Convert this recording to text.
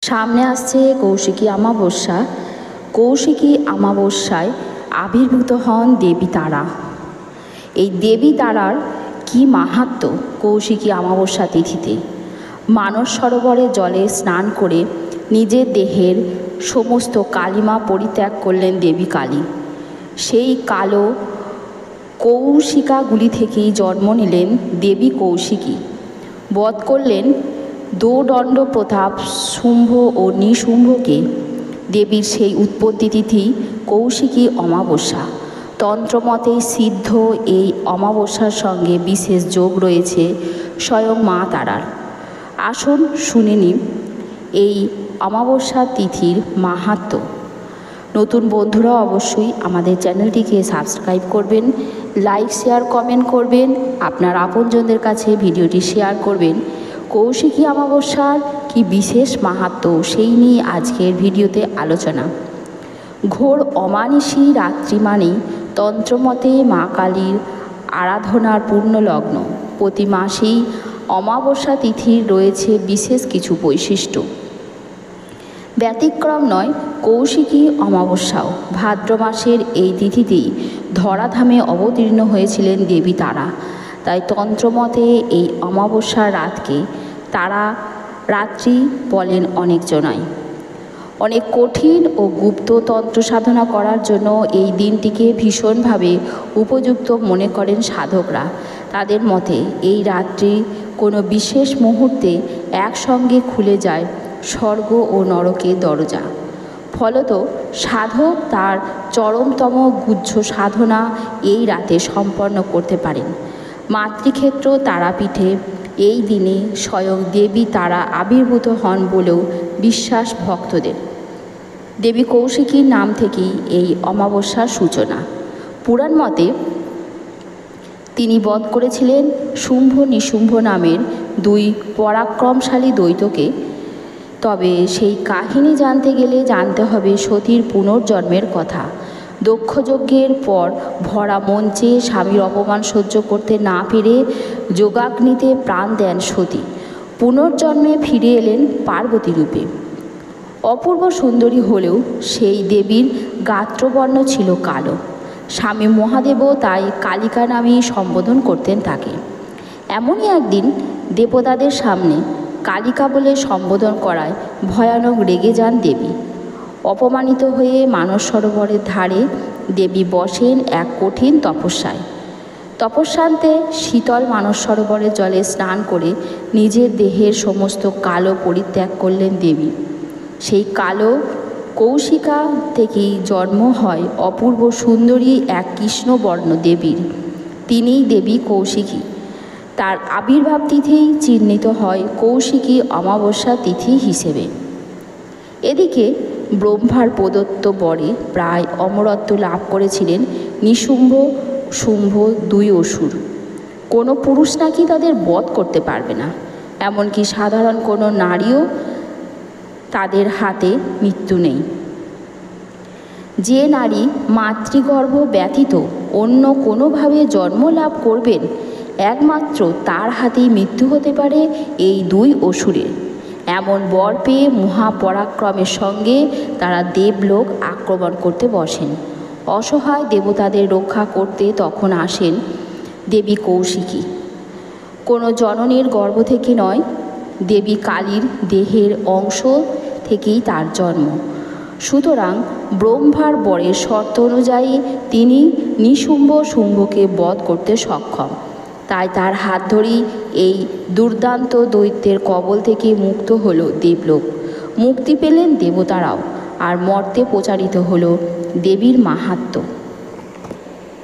সামনে আসছে কৌশিকী অমাবস্যা। কৌশিকী অমাবস্যায় আবির্ভূত হন দেবী তারা। এই দেবী তারার কি মাহাত্ম্য কৌশিকী অমাবস্যা তিথিতে। মানস সরোবরে জলে স্নান করে নিজের দেহের সমস্ত কালিমা পরিত্যাগ করলেন দেবী কালী। সেই কালো কৌশিকাগুলি থেকেই জন্ম নিলেন দেবী কৌশিকী। বধ করলেন দোদণ্ড প্রতাপ শুম্ভ ও নিশুম্ভকে। দেবীর সেই উৎপত্তি তিথি কৌশিকী অমাবস্যা। তন্ত্রমতে সিদ্ধ এই অমাবস্যার সঙ্গে বিশেষ যোগ রয়েছে স্বয়ং মা তারার। আসুন শুনে নিন এই অমাবস্যা তিথির মাহাত্ম্য। নতুন বন্ধুরা অবশ্যই আমাদের চ্যানেলটিকে সাবস্ক্রাইব করবেন, লাইক শেয়ার কমেন্ট করবেন, আপনার আপনজনদের কাছে ভিডিওটি শেয়ার করবেন। কৌশিকী অমাবস্যার কি বিশেষ মাহাত্ম্য সেই নিয়ে আজকের ভিডিওতে আলোচনা। ঘোর অমানিসী রাত্রি মানেই তন্ত্রমতে মা কালীর আরাধনার পূর্ণ লগ্ন। প্রতি মাসেই অমাবস্যা তিথির রয়েছে বিশেষ কিছু বৈশিষ্ট্য। ব্যতিক্রম নয় কৌশিকী অমাবস্যাও। ভাদ্র মাসের এই তিথিতেই ধরাধামে অবতীর্ণ হয়েছিলেন দেবী তারা। তাই তন্ত্রমতে এই অমাবস্যার রাতকে তারা রাত্রি বলেন অনেকজনাই। অনেক কঠিন ও গুপ্ত তন্ত্র সাধনা করার জন্য এই দিনটিকে ভীষণভাবে উপযুক্ত মনে করেন সাধকরা। তাদের মতে এই রাত্রি কোনো বিশেষ মুহূর্তে একসঙ্গে খুলে যায় স্বর্গ ও নরকের দরজা। ফলত সাধক তার চরমতম গুহ্য সাধনা এই রাতে সম্পন্ন করতে পারেন। মাতৃক্ষেত্র তারাপীঠে এই দিনে স্বয়ং দেবী তারা আবির্ভূত হন বলেও বিশ্বাস ভক্তদের। দেবী কৌশিকীর নাম থেকেই এই অমাবস্যার সূচনা। পুরাণ মতে তিনি বধ করেছিলেন শুম্ভ নিশুম্ভ নামের দুই পরাক্রমশালী দৈত্যকে। তবে সেই কাহিনী জানতে গেলে জানতে হবে সতীর পুনর্জন্মের কথা। দক্ষযজ্ঞের পর ভরা মঞ্চে স্বামীর অপমান সহ্য করতে না পেরে যোগাগ্নিতে প্রাণ দেন সতী। পুনর্জন্মে ফিরে এলেন পার্বতী রূপে। অপূর্ব সুন্দরী হলেও সেই দেবীর গাত্রবর্ণ ছিল কালো। স্বামী মহাদেবও তাই কালিকা নামেই সম্বোধন করতেন তাকে। এমনই একদিন দেবতাদের সামনে কালিকা বলে সম্বোধন করায় ভয়ানক রেগে যান দেবী। অপমানিত হয়ে মানস সরোবরের ধারে দেবী বসেন এক কঠিন তপস্যায়। তপস্যান্তে শীতল মানস সরোবরের জলে স্নান করে নিজের দেহের সমস্ত কালো পরিত্যাগ করলেন দেবী। সেই কালো কৌশিকা থেকেই জন্ম হয় অপূর্ব সুন্দরী এক কৃষ্ণবর্ণ দেবীর। তিনিই দেবী কৌশিকী। তার আবির্ভাব তিথিই চিহ্নিত হয় কৌশিকী অমাবস্যা তিথি হিসেবে। এদিকে ব্রহ্মার প্রদত্ত বরে প্রায় অমরত্ব লাভ করেছিলেন নিশুম্ভ শুম্ভ দুই অসুর। কোনো পুরুষ নাকি তাদের বধ করতে পারবে না, এমনকি সাধারণ কোনো নারীও তাদের হাতে মৃত্যু নেই। যে নারী মাতৃগর্ভ ব্যতীত অন্য কোনোভাবে জন্ম লাভ করবেন একমাত্র তার হাতেই মৃত্যু হতে পারে এই দুই অসুরের। এমন বর পেয়ে মহাপরাক্রমের সঙ্গে তারা দেবলোক আক্রমণ করতে বসেন। অসহায় দেবতাদের রক্ষা করতে তখন আসেন দেবী কৌশিকী। কোনো জননীর গর্ভ থেকে নয়, দেবী কালীর দেহের অংশ থেকেই তার জন্ম। সুতরাং ব্রহ্মার বরের শর্ত অনুযায়ী তিনি নিশুম্ভ শুম্ভকে বধ করতে সক্ষম। তাই তার হাত ধরেই এই দুর্দান্ত দৈত্যের কবল থেকে মুক্ত হল দেবলোক। মুক্তি পেলেন দেবতারাও, আর মর্তে প্রচারিত হল দেবীর মাহাত্ম্য।